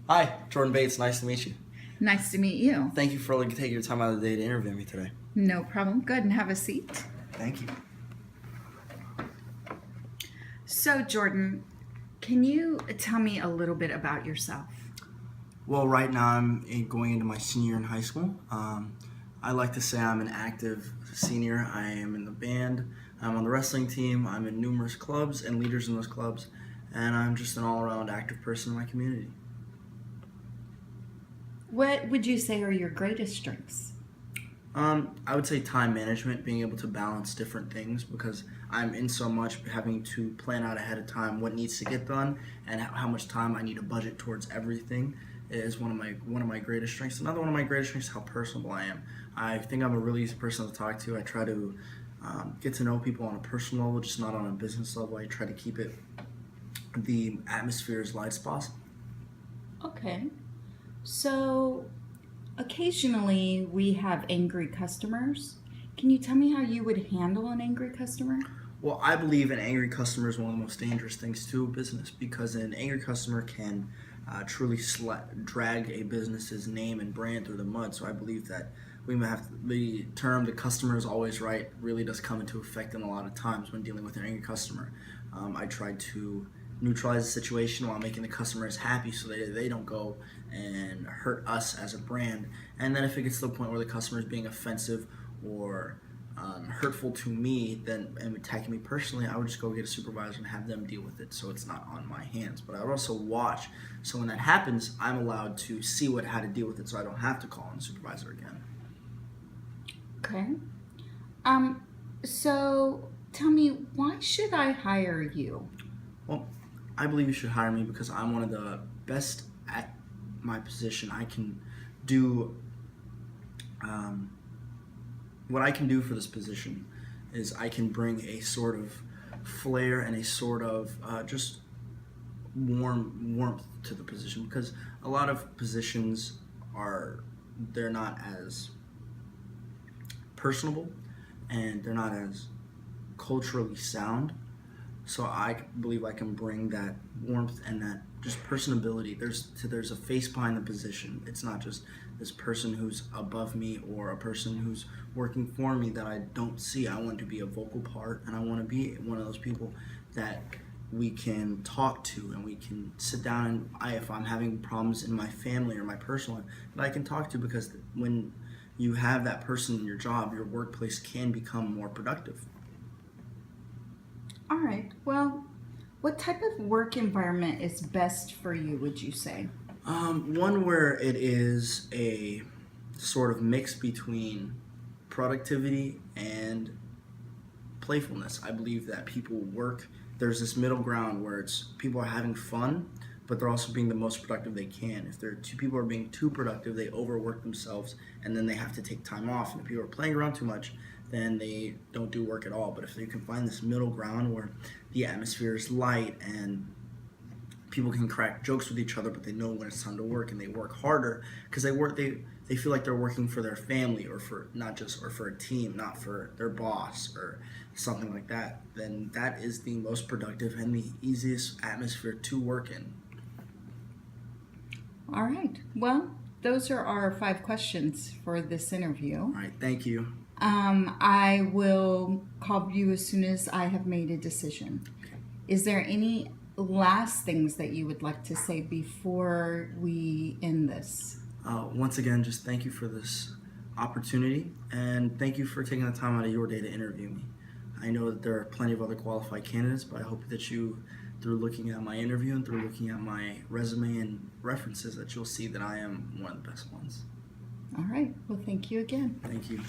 Hi, Jordan Bates. Nice to meet you. Nice to meet you. Thank you for taking your time out of the day to interview me today. No problem. Go ahead and have a seat. Thank you. So, Jordan, can you tell me a little bit about yourself? Well, right now going into my senior year in high school. I like to say I'm an active senior. I am in the band. I'm on the wrestling team. I'm in numerous clubs and leaders in those clubs. And I'm just an all-around active person in my community. What would you say are your greatest strengths? I would say time management, being able to balance different things because I'm in so much, having to plan out ahead of time what needs to get done and how much time I need to budget towards everything is one of my greatest strengths. Another one of my greatest strengths is how personable I am. I think I'm a really easy person to talk to. I try to get to know people on a personal level, just not on a business level. I try to keep the atmosphere as light as possible. Okay. So, occasionally we have angry customers. Can you tell me how you would handle an angry customer? Well, I believe an angry customer is one of the most dangerous things to a business because an angry customer can truly drag a business's name and brand through the mud. So I believe that the term "the customer is always right" really does come into effect in a lot of times when dealing with an angry customer. I try to neutralize the situation while making the customers happy so they don't go and hurt us as a brand. And then if it gets to the point where the customer is being offensive or hurtful to me and attacking me personally, I would just go get a supervisor and have them deal with it so it's not on my hands. But I would also watch so when that happens, I'm allowed to see how to deal with it so I don't have to call on the supervisor again. Okay. So tell me, why should I hire you? Well, I believe you should hire me because I'm one of the best at my position. I can do what I can do for this position is I can bring a sort of flair and a sort of just warmth to the position because a lot of positions they're not as personable and they're not as culturally sound. So I believe I can bring that warmth and that just personability. There's a face behind the position. It's not just this person who's above me or a person who's working for me that I don't see. I want to be a vocal part, and I want to be one of those people that we can talk to and we can sit down and if I'm having problems in my family or my personal life, that I can talk to because when you have that person in your job, your workplace can become more productive. All right. Well, what type of work environment is best for you, would you say? One where it is a sort of mix between productivity and playfulness. I believe that there's this middle ground where people are having fun, but they're also being the most productive they can. If two people are being too productive, they overwork themselves and then they have to take time off. And if people are playing around too much, then they don't do work at all. But if you can find this middle ground where the atmosphere is light and people can crack jokes with each other, but they know when it's time to work and they work harder because they feel like they're working for their family or for a team, not for their boss or something like that, then that is the most productive and the easiest atmosphere to work in. All right. Well, those are our 5 questions for this interview. All right, thank you. I will call you as soon as I have made a decision. Okay. Is there any last things that you would like to say before we end this? Once again, just thank you for this opportunity and thank you for taking the time out of your day to interview me. I know that there are plenty of other qualified candidates, but I hope that through looking at my interview and through looking at my resume and references, that you'll see that I am one of the best ones. All right. Well, thank you again. Thank you.